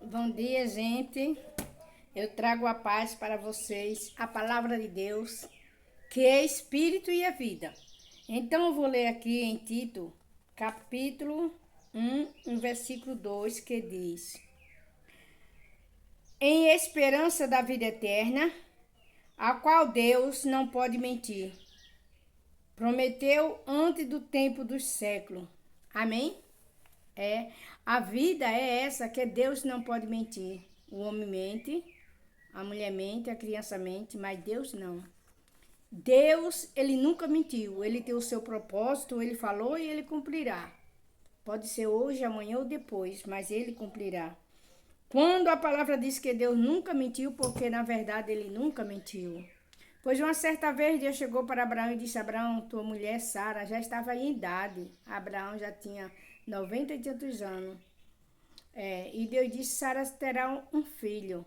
Bom dia, gente. Eu trago a paz para vocês, a palavra de Deus, que é espírito e é vida. Então eu vou ler aqui em Tito, capítulo 1, versículo 2, que diz: Em esperança da vida eterna, a qual Deus não pode mentir, prometeu antes do tempo dos séculos. Amém? A vida é essa que Deus não pode mentir. O homem mente, a mulher mente, a criança mente, mas Deus não. Deus, ele nunca mentiu. Ele tem o seu propósito, ele falou e ele cumprirá. Pode ser hoje, amanhã ou depois, mas ele cumprirá. Quando a palavra diz que Deus nunca mentiu, porque na verdade ele nunca mentiu. Pois uma certa vez Deus chegou para Abraão e disse: Abraão, tua mulher Sara já estava em idade. Abraão já tinha 90 e tantos anos. E Deus disse: Sara terá um filho.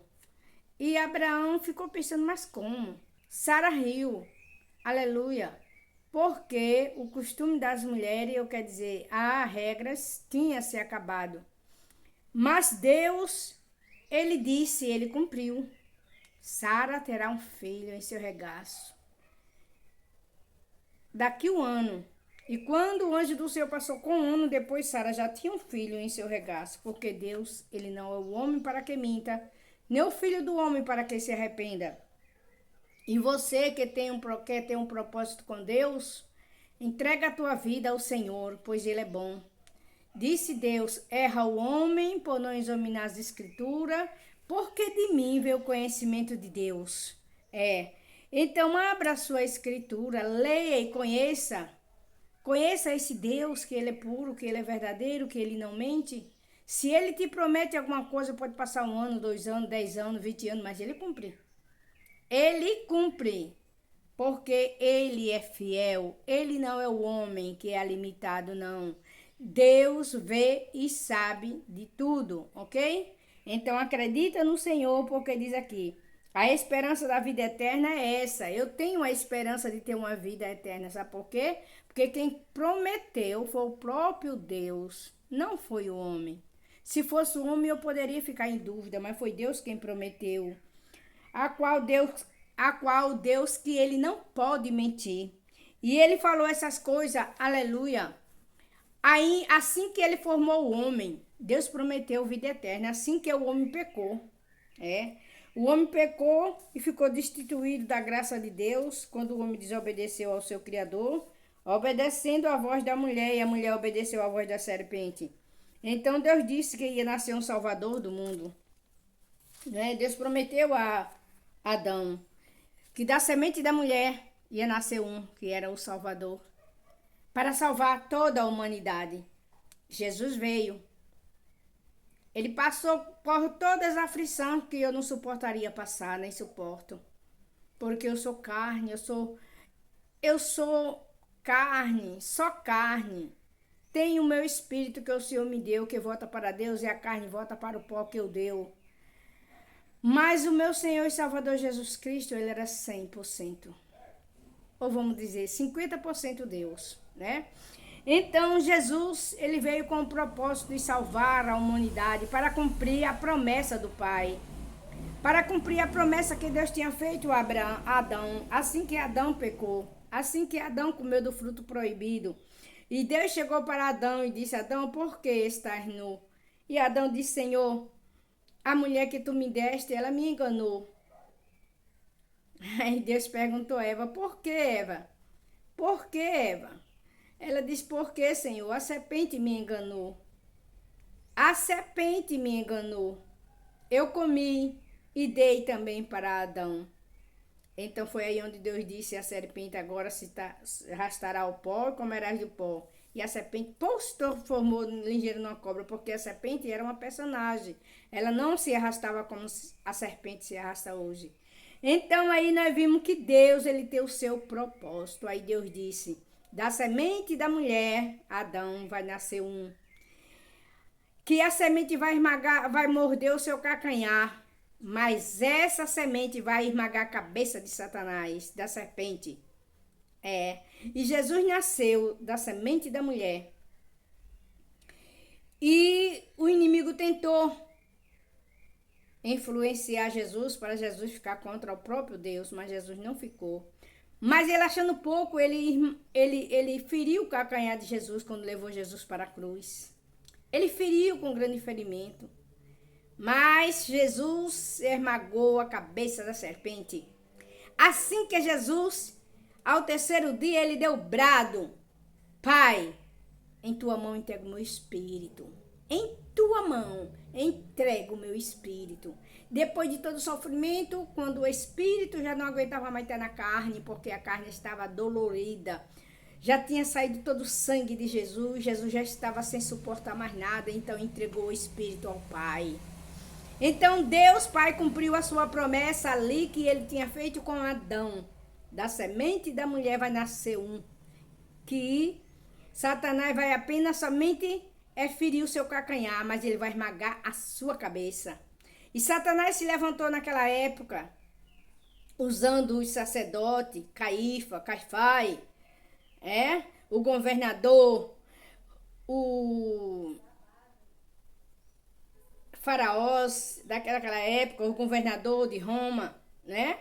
E Abraão ficou pensando: mas como? Sara riu. Aleluia. Porque o costume das mulheres, eu quero dizer, as regras, tinha se acabado. Mas Deus, ele disse, ele cumpriu. Sara terá um filho em seu regaço. Daqui um ano. E quando o anjo do Senhor passou com um ano depois, Sara já tinha um filho em seu regaço. Porque Deus, ele não é o homem para que minta, nem o filho do homem para que se arrependa. E você que quer ter um propósito com Deus, entrega a tua vida ao Senhor, pois Ele é bom. Disse Deus: erra o homem por não examinar as escrituras, porque de mim veio o conhecimento de Deus. Então abra a sua escritura, leia e conheça. Conheça esse Deus, que Ele é puro, que Ele é verdadeiro, que Ele não mente. Se Ele te promete alguma coisa, pode passar 1 ano, 2 anos, 10 anos, 20 anos, mas Ele cumpre. Ele cumpre, porque ele é fiel. Ele não é o homem que é limitado, não. Deus vê e sabe de tudo, ok? Então acredita no Senhor, porque diz aqui: a esperança da vida eterna é essa. Eu tenho a esperança de ter uma vida eterna, sabe por quê? Porque quem prometeu foi o próprio Deus, não foi o homem. Se fosse o homem, eu poderia ficar em dúvida, mas foi Deus quem prometeu, a qual Deus que ele não pode mentir. E ele falou essas coisas, aleluia. Aí, assim que ele formou o homem, Deus prometeu vida eterna, assim que o homem pecou. O homem pecou e ficou destituído da graça de Deus quando o homem desobedeceu ao seu Criador, obedecendo a voz da mulher, e a mulher obedeceu à voz da serpente. Então Deus disse que ia nascer um Salvador do mundo. Deus prometeu a Adão que da semente da mulher ia nascer um, que era o Salvador, para salvar toda a humanidade. Jesus veio. Ele passou por todas as aflições que eu não suportaria passar, nem suporto. Porque eu sou carne, eu sou carne, só carne. Tenho o meu espírito que o Senhor me deu, que volta para Deus, e a carne volta para o pó que eu deu. Mas o meu Senhor e Salvador Jesus Cristo, ele era 100%. Ou vamos dizer, 50% Deus, né? Então, Jesus, ele veio com o propósito de salvar a humanidade para cumprir a promessa do Pai. Para cumprir a promessa que Deus tinha feito a Adão, assim que Adão pecou, assim que Adão comeu do fruto proibido. E Deus chegou para Adão e disse: Adão, por que estás nu? E Adão disse: Senhor, a mulher que tu me deste, ela me enganou. Aí Deus perguntou a Eva: por que, Eva? Por que, Eva? Ela disse: por que, Senhor? A serpente me enganou. A serpente me enganou. Eu comi e dei também para Adão. Então foi aí onde Deus disse à serpente: agora se arrastará o pó e comerás do pó. E a serpente transformou ligeiro numa cobra, porque a serpente era uma personagem. Ela não se arrastava como a serpente se arrasta hoje. Então aí nós vimos que Deus, ele tem o seu propósito. Aí Deus disse: da semente da mulher, Adão, vai nascer um. Que a semente vai esmagar, vai morder o seu calcanhar. Mas essa semente vai esmagar a cabeça de Satanás, da serpente. E Jesus nasceu da semente da mulher. E o inimigo tentou influenciar Jesus para Jesus ficar contra o próprio Deus, mas Jesus não ficou. Mas ele achando pouco, ele feriu o calcanhar de Jesus quando levou Jesus para a cruz. Ele feriu com grande ferimento. Mas Jesus esmagou a cabeça da serpente. Assim que Jesus, ao terceiro dia, ele deu brado: Pai, em tua mão entrego o meu espírito. Em tua mão entrego o meu espírito. Depois de todo o sofrimento, quando o espírito já não aguentava mais estar na carne, porque a carne estava dolorida, já tinha saído todo o sangue de Jesus, Jesus já estava sem suportar mais nada, então entregou o espírito ao Pai. Então Deus Pai cumpriu a sua promessa ali que ele tinha feito com Adão. Da semente da mulher vai nascer um, que Satanás vai apenas somente ferir o seu calcanhar, mas ele vai esmagar a sua cabeça. E Satanás se levantou naquela época, usando os sacerdotes, Caifás, o governador, o faraós daquela época, o governador de Roma, né?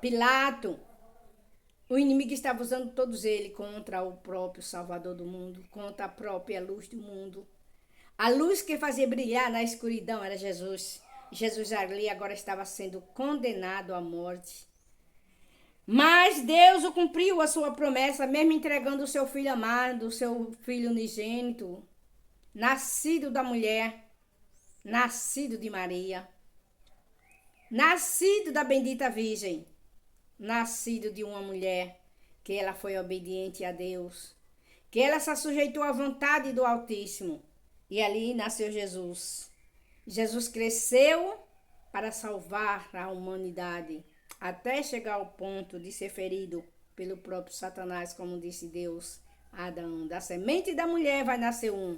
Pilato. O inimigo estava usando todos eles contra o próprio Salvador do mundo, contra a própria luz do mundo. A luz que fazia brilhar na escuridão era Jesus. Jesus ali agora estava sendo condenado à morte. Mas Deus cumpriu a sua promessa, mesmo entregando o seu filho amado, o seu filho unigênito, nascido da mulher, nascido de Maria, nascido da bendita Virgem, nascido de uma mulher, que ela foi obediente a Deus, que ela se sujeitou à vontade do Altíssimo. E ali nasceu Jesus. Jesus cresceu para salvar a humanidade, até chegar ao ponto de ser ferido pelo próprio Satanás, como disse Deus a Adão. Da semente da mulher vai nascer um.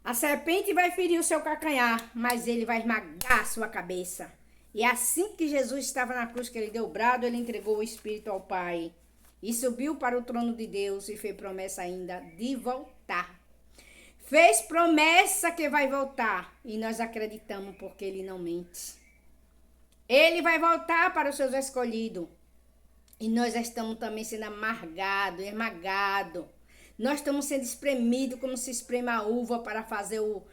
A serpente vai ferir o seu calcanhar, mas ele vai esmagar a sua cabeça. E assim que Jesus estava na cruz, que ele deu o brado, ele entregou o Espírito ao Pai. E subiu para o trono de Deus e fez promessa ainda de voltar. Fez promessa que vai voltar. E nós acreditamos porque ele não mente. Ele vai voltar para os seus escolhidos. E nós estamos também sendo amargados, esmagados. Nós estamos sendo espremidos como se espreme a uva para fazer o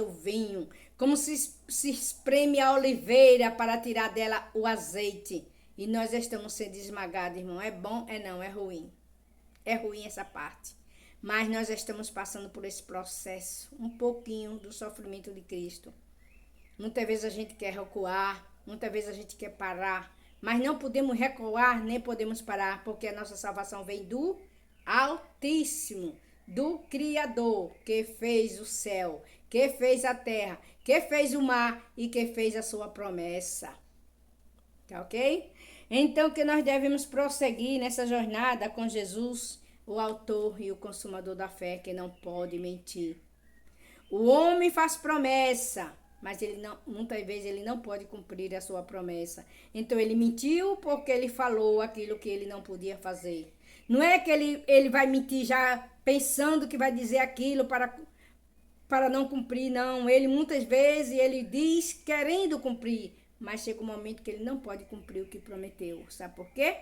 vinho. Como se espreme a oliveira para tirar dela o azeite. E nós estamos sendo esmagados, irmão. É bom? Não, é ruim. É ruim essa parte. Mas nós estamos passando por esse processo, um pouquinho do sofrimento de Cristo. Muitas vezes a gente quer recuar, muitas vezes a gente quer parar, mas não podemos recuar, nem podemos parar, porque a nossa salvação vem do Altíssimo, do Criador, que fez o céu, que fez a terra, que fez o mar e que fez a sua promessa. Tá ok? Então que nós devemos prosseguir nessa jornada com Jesus, o autor e o consumador da fé, que não pode mentir. O homem faz promessa, mas muitas vezes ele não pode cumprir a sua promessa. Então ele mentiu porque ele falou aquilo que ele não podia fazer. Não é que ele vai mentir já pensando que vai dizer aquilo para não cumprir, não. Ele muitas vezes ele diz querendo cumprir, mas chega um momento que ele não pode cumprir o que prometeu. Sabe por quê?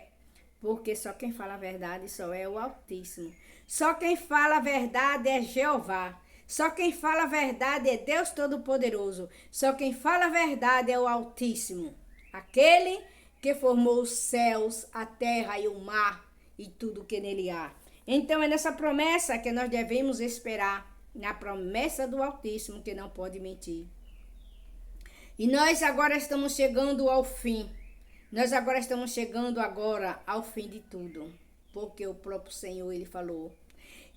Porque só quem fala a verdade só é o Altíssimo. Só quem fala a verdade é Jeová. Só quem fala a verdade é Deus Todo-Poderoso. Só quem fala a verdade é o Altíssimo. Aquele que formou os céus, a terra e o mar e tudo que nele há. Então é nessa promessa que nós devemos esperar. Na promessa do Altíssimo, que não pode mentir. E nós agora estamos chegando ao fim. Nós agora estamos chegando ao fim de tudo. Porque o próprio Senhor, ele falou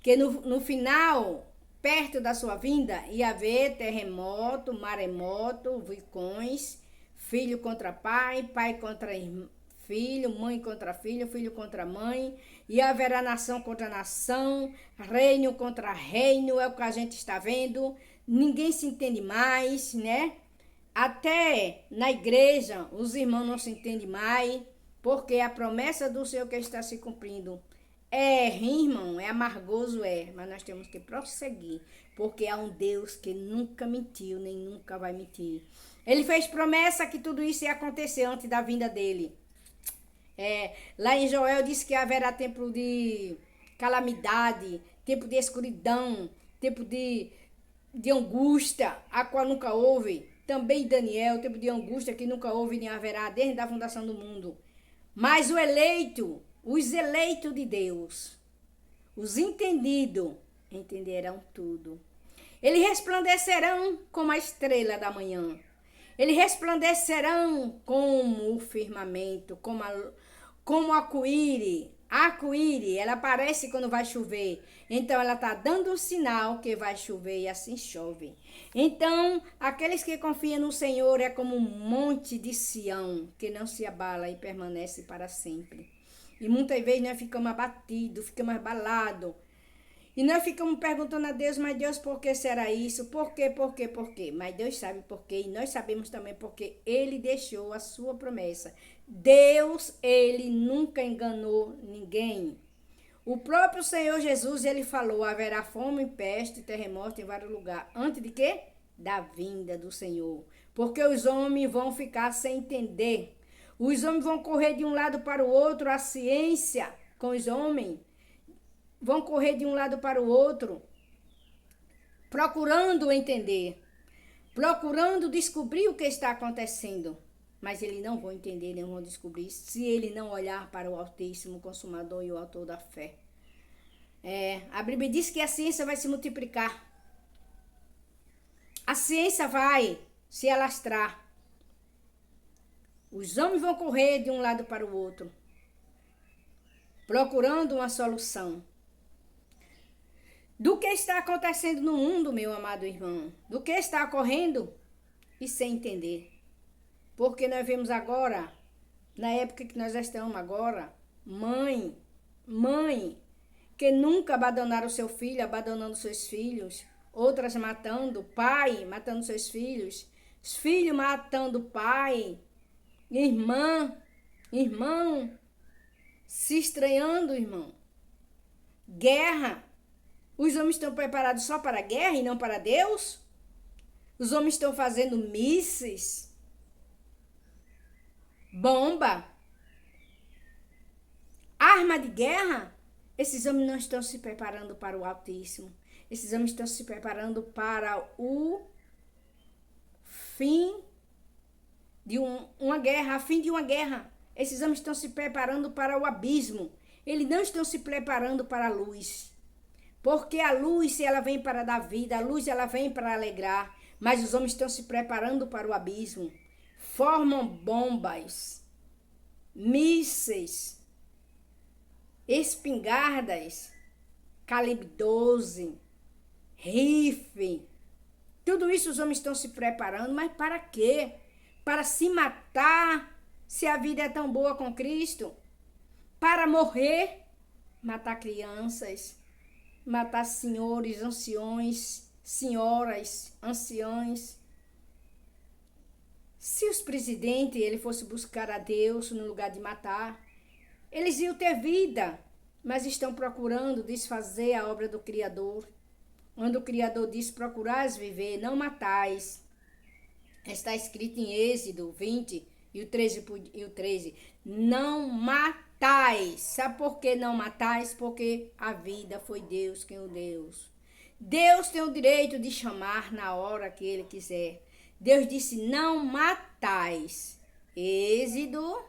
que no final, perto da sua vinda, ia haver terremoto, maremoto, vulcões, filho contra pai, pai contra filho, mãe contra filho, filho contra mãe. E haverá nação contra nação, reino contra reino, é o que a gente está vendo. Ninguém se entende mais, né? Até na igreja, os irmãos não se entendem mais, porque a promessa do Senhor que está se cumprindo Irmão, é amargoso, mas nós temos que prosseguir, porque há um Deus que nunca mentiu, nem nunca vai mentir. Ele fez promessa que tudo isso ia acontecer antes da vinda dele. Lá em Joel diz que haverá tempo de calamidade, tempo de escuridão, tempo de angústia, a qual nunca houve. Também Daniel, tempo de angústia que nunca houve nem haverá desde a fundação do mundo. Mas os eleitos de Deus, os entendidos, entenderão tudo. Eles resplandecerão como a estrela da manhã. Eles resplandecerão como o firmamento, como arco-íris. Arco-íris, ela aparece quando vai chover. Então, ela está dando um sinal que vai chover e assim chove. Então, aqueles que confiam no Senhor é como um monte de Sião, que não se abala e permanece para sempre. E muitas vezes nós ficamos abatidos, ficamos abalados. E nós ficamos perguntando a Deus, mas Deus, por que será isso? Por quê? Mas Deus sabe por quê. E nós sabemos também porque Ele deixou a sua promessa. Deus, Ele nunca enganou ninguém. O próprio Senhor Jesus, Ele falou, haverá fome, peste, terremoto em vários lugares. Antes de quê? Da vinda do Senhor. Porque os homens vão ficar sem entender. Os homens vão correr de um lado para o outro, a ciência com os homens. Vão correr de um lado para o outro, procurando entender, procurando descobrir o que está acontecendo. Mas eles não vão entender, nem vão descobrir, se ele não olhar para o Altíssimo, Consumador e o Autor da fé. A Bíblia diz que a ciência vai se multiplicar. A ciência vai se alastrar. Os homens vão correr de um lado para o outro, procurando uma solução. Do que está acontecendo no mundo, meu amado irmão? Do que está ocorrendo? E sem entender. Porque nós vemos agora, na época que nós estamos agora, mãe, que nunca abandonaram o seu filho, abandonando seus filhos, outras matando, pai matando seus filhos, os filhos matando pai, irmão, se estranhando, irmão. Guerra. Os homens estão preparados só para a guerra e não para Deus? Os homens estão fazendo mísseis, bomba, arma de guerra. Esses homens não estão se preparando para o Altíssimo. Esses homens estão se preparando para o fim de uma guerra, a fim de uma guerra. Esses homens estão se preparando para o abismo. Eles não estão se preparando para a luz. Porque a luz, ela vem para dar vida, a luz, ela vem para alegrar. Mas os homens estão se preparando para o abismo. Formam bombas, mísseis, espingardas, calibre 12, rifle. Tudo isso os homens estão se preparando, mas para quê? Para se matar, se a vida é tão boa com Cristo? Para morrer, matar crianças, matar senhores, anciões, senhoras, anciãs. Se os presidentes ele fosse buscar a Deus no lugar de matar, eles iam ter vida, mas estão procurando desfazer a obra do Criador. Quando o Criador diz, procurais viver, não matais. Está escrito em Êxodo 20 e o 13. Não matais. Sabe por que não matais? Porque a vida foi Deus quem o deu. Deus tem o direito de chamar na hora que Ele quiser. Deus disse, não matais. Êxodo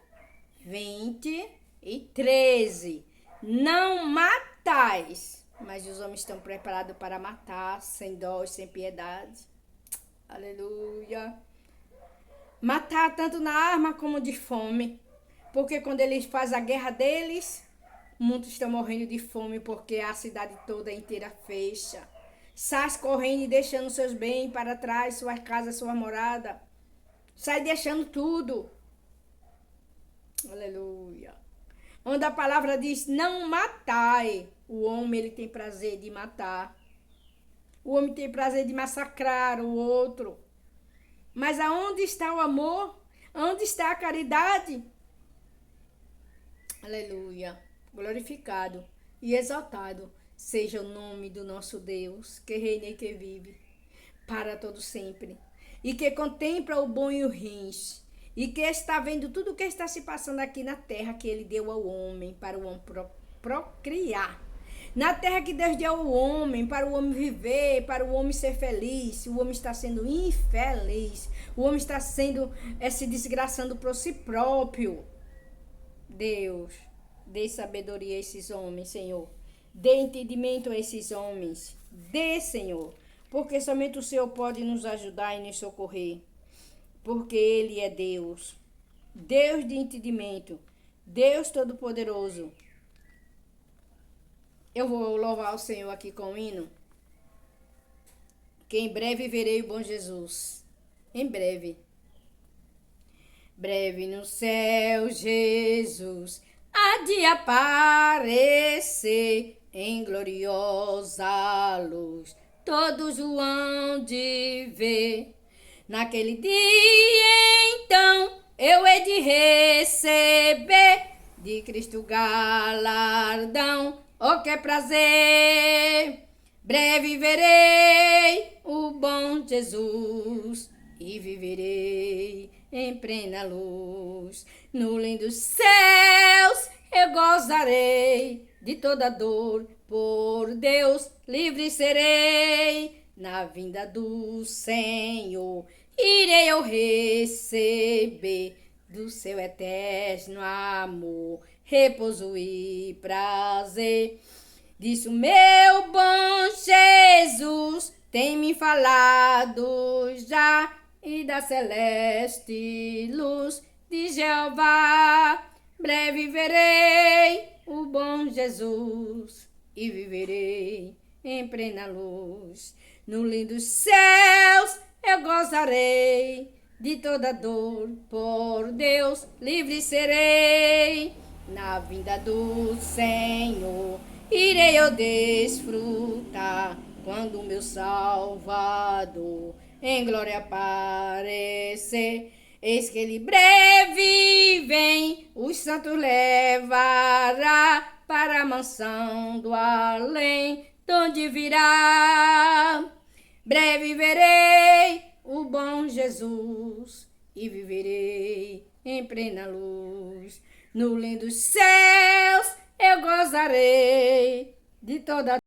20 e 13. Não matais. Mas os homens estão preparados para matar, sem dó e sem piedade. Aleluia. Matar tanto na arma como de fome. Porque quando eles fazem a guerra deles, muitos estão morrendo de fome porque a cidade toda inteira fecha. Sai correndo e deixando seus bens para trás, suas casas, sua morada. Sai deixando tudo. Aleluia. Onde a palavra diz, não matai. O homem, ele tem prazer de matar. O homem tem prazer de massacrar o outro. Mas aonde está o amor? Onde está a caridade? Aleluia. Glorificado e exaltado seja o nome do nosso Deus, que reina e que vive para todo sempre, e que contempla o bom e o ruins, e que está vendo tudo o que está se passando aqui na terra que ele deu ao homem, para o homem procriar. Na terra que Deus deu ao homem, para o homem viver, para o homem ser feliz, o homem está sendo infeliz, o homem está se desgraçando por si próprio. Deus, dê sabedoria a esses homens, Senhor. Dê entendimento a esses homens. Dê, Senhor, porque somente o Senhor pode nos ajudar e nos socorrer. Porque Ele é Deus. Deus de entendimento. Deus Todo-Poderoso. Eu vou louvar o Senhor aqui com o hino. Que em breve verei o bom Jesus. Em breve. Breve no céu, Jesus há de aparecer em gloriosa luz. Todos o hão de ver. Naquele dia, então, eu hei de receber de Cristo galardão. Oh, que prazer! Breve verei o bom Jesus e viverei em plena luz. No lindo céus eu gozarei de toda dor, por Deus livre serei. Na vinda do Senhor irei eu receber do seu eterno amor, repouso e prazer. Disso meu bom Jesus tem me falado já, e da celeste luz de Jeová. Breve verei o bom Jesus e viverei em plena luz. No lindos céus eu gozarei de toda dor, por Deus livre serei. Na vinda do Senhor irei eu desfrutar, quando o meu Salvador em glória aparecer. Eis que ele breve vem, os santos levará para a mansão do além, donde virá. Breve verei o bom Jesus e viverei em plena luz. No lindo céus eu gozarei de toda